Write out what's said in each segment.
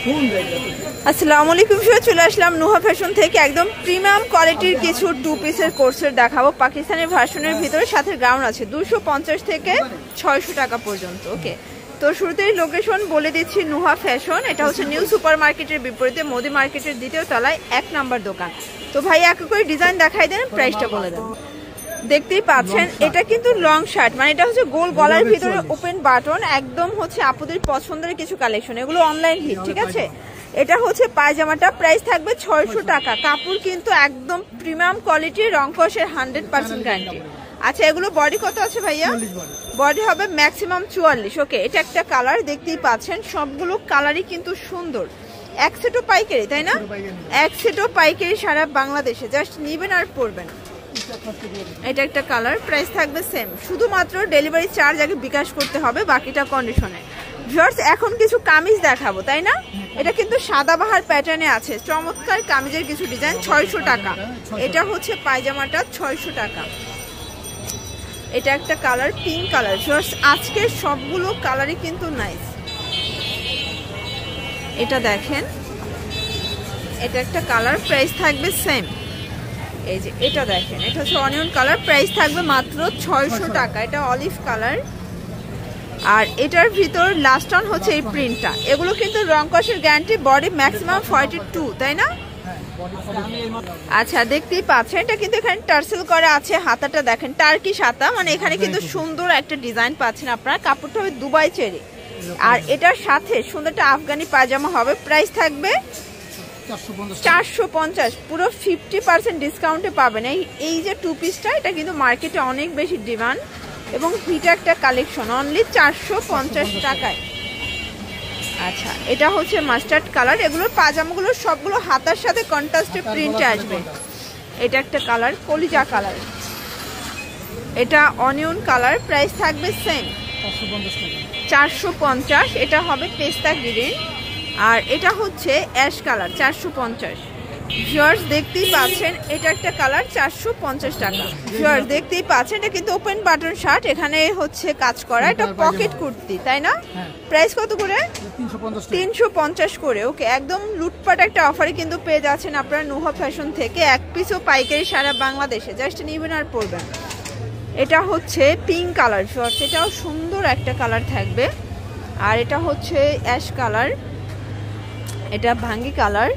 আসসালামু আলাইকুম, চলে আসলাম নুহা ফ্যাশন থেকে একদম প্রিমিয়াম কোয়ালিটির কিছু 2 পিসের কোর্সের দেখাবো। পাকিস্তানি ভার্সনের ভিতরে সাথে গ্রাউন্ড আছে 250 থেকে 600 টাকা পর্যন্ত। ওকে, তো শুরুতেই লোকেশন বলে দিচ্ছি, নুহা ফ্যাশন। এটা হচ্ছে নিউ সুপার মার্কেটের বিপরীতে মোদি মার্কেটের দ্বিতীয় তলায় 1 নম্বর দোকান। তো ভাই এক করে ডিজাইন দেখাই দেন, প্রাইসটা বলে দেন। দেখতেই পাচ্ছেন এটা কিন্তু লং শার্ট, মানে এটা হচ্ছে গোল গলার ভিতরে ওপেন বাটন, একদম হচ্ছে আপুদের পছন্দের কিছু কালেকশন, এগুলো অনলাইন হিট। ঠিক আছে, এটা হচ্ছে পায়জামাটা, প্রাইস থাকবে 600 টাকা। কাপড় কিন্তু একদম প্রিমিয়াম কোয়ালিটি, রং কষের 100% গ্যারান্টি। আচ্ছা, এগুলো বডি কত আছে ভাইয়া? বডি হবে ম্যাক্সিমাম 44। ওকে, এটা একটা কালার, দেখতেই পাচ্ছেন সবগুলো কালারই কিন্তু সুন্দর। এক সেটও পাইকারি, তাই না? এক সেটও পাইকারি সারা বাংলাদেশে, জাস্ট নিবেন আর পরবেন। এটা একটা কালার, প্রাইস থাকবে সেম, শুধুমাত্র ডেলিভারি চার্জ আগে বিকাশ করতে হবে, বাকিটা কন্ডিশনে। ভিউয়ার্স, এখন কিছু কামিজ দেখাবো, তাই না? এটা কিন্তু সাদাবাহার প্যাটার্নে আছে, চমৎকার কামিজের কিছু ডিজাইন। 600 টাকা। এটা হচ্ছে পায়জামাটা, 600 টাকা। এটা একটা কালার, পিঙ্ক কালার। ভিউয়ার্স, আজকের সবগুলো কালারই কিন্তু নাইস। এটা দেখেন, এটা একটা কালার, প্রাইস থাকবে সেম। এই যে এটা দেখেন, এটা হচ্ছে অনিয়ন কালার, প্রাইস থাকবে মাত্র 600 টাকা। এটা অলিভ কালার, আর এটার ভিতর লাস্ট অন হচ্ছে এই প্রিন্টটা। এগুলো কিন্তু রং কষের গ্যারান্টি, বডি ম্যাক্সিমাম 42, তাই না? আচ্ছা, দেখতেই পাচ্ছেন এটা কিন্তু এখানে টার্সেল করা আছে। হাতাটা দেখেন, টার্কিশ হাতা, মানে এখানে কিন্তু সুন্দর একটা ডিজাইন পাচ্ছেন আপনারা। কাপড়টা হবে দুবাই চেরি, আর এটার সাথে সুন্দর একটা আফগানি পায়জামা হবে। প্রাইস থাকবে 450, পুরো 50% ডিসকাউন্টে পাবেন। এই যে 2 পিসটা, এটা কিন্তু মার্কেটে অনেক বেশি ডিমান্ড এবং হিট একটা কালেকশন, অনলি 450 টাকায়। আচ্ছা, এটা হচ্ছে মাস্টার্ড কালার। এগুলোর পাজামাগুলো সবগুলো হাতার সাথে কন্ট্রাস্টে প্রিন্টে আসবে। এটা একটা কালার, কলিজা কালার। এটা অনিয়ন কালার, প্রাইস থাকবে সেম 450। এটা হবে পেস্তা গ্রিন, আর এটা হচ্ছে অ্যাশ কালার, 450। ভিউয়ার্স, দেখতেই পাচ্ছেন এটা একটা কালার, 450 টাকা। ভিউয়ার্স, দেখতেই পাচ্ছেন এটা কিন্তু ওপেন বাটন শার্ট, এখানে হচ্ছে কাজ করা। এটা পকেট কুর্তি, তাই না? প্রাইস কত করে? 350 করে। ওকে, একদম লুটপাট একটা অফারে কিন্তু পেয়ে যাচ্ছেন আপনারা নুহা ফ্যাশন থেকে। এক পিসও পাইকারি সারা বাংলাদেশে, জাস্ট নিবেন আর পরবেন। এটা হচ্ছে পিঙ্ক কালার। ভিউয়ার্স, এটাও সুন্দর একটা কালার থাকবে। আর এটা হচ্ছে অ্যাশ কালার, এটা ভাঙ্গি কালার।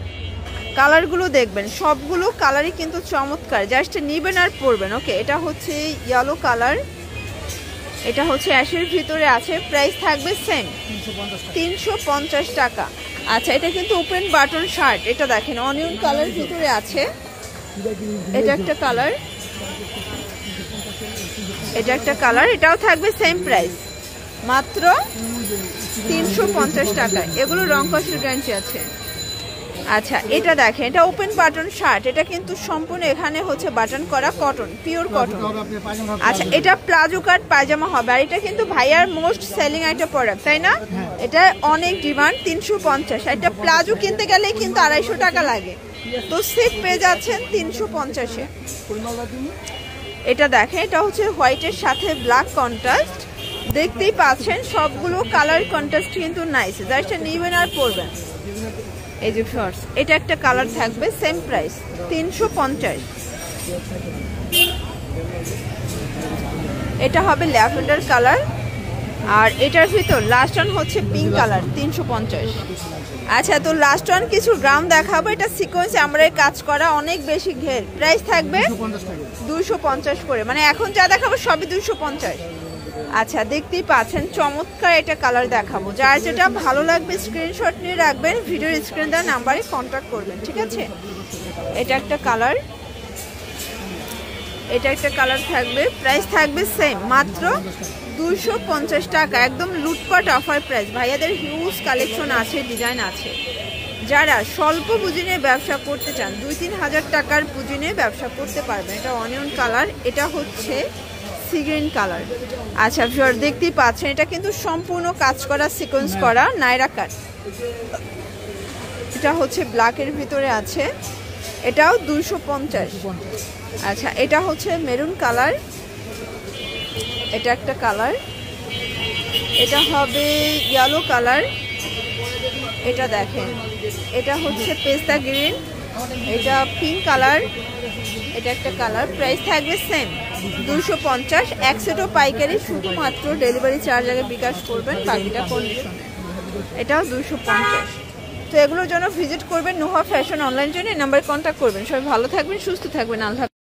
কালারগুলো দেখবেন, সবগুলো কালারই কিন্তু চমৎকার, জাস্ট নিবেন আর পরবেন। ওকে, এটা হচ্ছে ইয়েলো কালার, এটা হচ্ছে অ্যাশের ভিতরে আছে। প্রাইস থাকবে সেম 350 টাকা। আচ্ছা, এটা কিন্তু ওপেন বাটন শার্ট। এটা দেখেন অনিয়ন কালার ভিতরে আছে। এটা একটা কালার, এটা একটা কালার, এটাও থাকবে সেম প্রাইস, মাত্র 350 টাকা। এগুলো রং কষের গ্যারান্টি আছে। আচ্ছা, এটা দেখেন, এটা ওপেন বাটন শার্ট, এটা কিন্তু সম্পূর্ণ এখানে হচ্ছে বাটন করা, কটন, পিওর কটন। আচ্ছা, এটা প্লাজো কাট পায়জামা হবে, আর এটা কিন্তু ভাইয়ার মোস্ট সেলিং একটা প্রোডাক্ট, তাই না? এটা অনেক ডিমান্ড, 350। এটা প্লাজো কিনতে গেলে কিন্তু 250 টাকা লাগে, তো সেট পেয়ে যাচ্ছেন 350-এ। এটা দেখেন, এটা হচ্ছে হোয়াইটের সাথে ব্ল্যাক কন্ট্রাস্ট। দেখতেই পাচ্ছেন সবগুলো কালার কন্ট্রাস্ট কিন্তু নাইস, জাস্ট নিবেন আর পরবেন। এই যে ভিউয়ার্স, এটা একটা কালার থাকবে, সেম প্রাইস 350। এটা হবে ল্যাভেন্ডার কালার, আর এটার ভিতর লাস্ট ওয়ান হচ্ছে পিঙ্ক কালার, 350। আচ্ছা, তো লাস্ট ওয়ান কিছু গ্রাউন্ড দেখাবো। এটা সিকোয়েন্সে আমরা কাজ করা, অনেক বেশি ঘের। প্রাইস থাকবে 250 করে, মানে এখন যা দেখাবো সবই 250। আচ্ছা, দেখতেই পাচ্ছেন চমৎকার এটা কালার দেখাবো। যার যেটা ভালো লাগবে স্ক্রিনশট নিয়ে রাখবেন, ভিডিওর স্ক্রিন দেওয়া নাম্বারে কন্ট্যাক্ট করবেন, ঠিক আছে? এটা একটা কালার, এটা একটা কালার থাকবে, প্রাইস থাকবে সেম, মাত্র 250 টাকা। একদম লুটপাট অফার প্রাইস। ভাইয়াদের হিউজ কালেকশন আছে, ডিজাইন আছে। যারা স্বল্প পুঁজি নিয়ে ব্যবসা করতে চান, 2-3 হাজার টাকার পুঁজি নিয়ে ব্যবসা করতে পারবেন। এটা অনিয়ন কালার, এটা হচ্ছে সি গ্রিন কালার। আচ্ছা ভিউয়ার, দেখতেই পাচ্ছেন এটা কিন্তু সম্পূর্ণ কাজ করা, সিকোয়েন্স করা, নাইরা কাট। এটা হচ্ছে ব্ল্যাকের ভিতরে আছে, এটাও 250। আচ্ছা, এটা হচ্ছে মেরুন কালার, এটা একটা কালার, এটা হবে ইয়েলো কালার, এটা দেখেন, এটা হচ্ছে পেস্তা গ্রিন, এটা পিঙ্ক কালার, এটা একটা কালার। প্রাইস থাকবে সেম 250। 1 সেটও পাইকারি, শুধুমাত্র ডেলিভারি চার্জ আগে বিকাশ করবেন, বাকিটা কন্ডিশনে। এটাও 250। তো এগুলোর জন্য ভিজিট করবেন নুহা ফ্যাশন অনলাইন জন্য, এই নাম্বারে কন্ট্যাক্ট করবেন। সবাই ভালো থাকবেন, সুস্থ থাকবেন, আল্লাহ।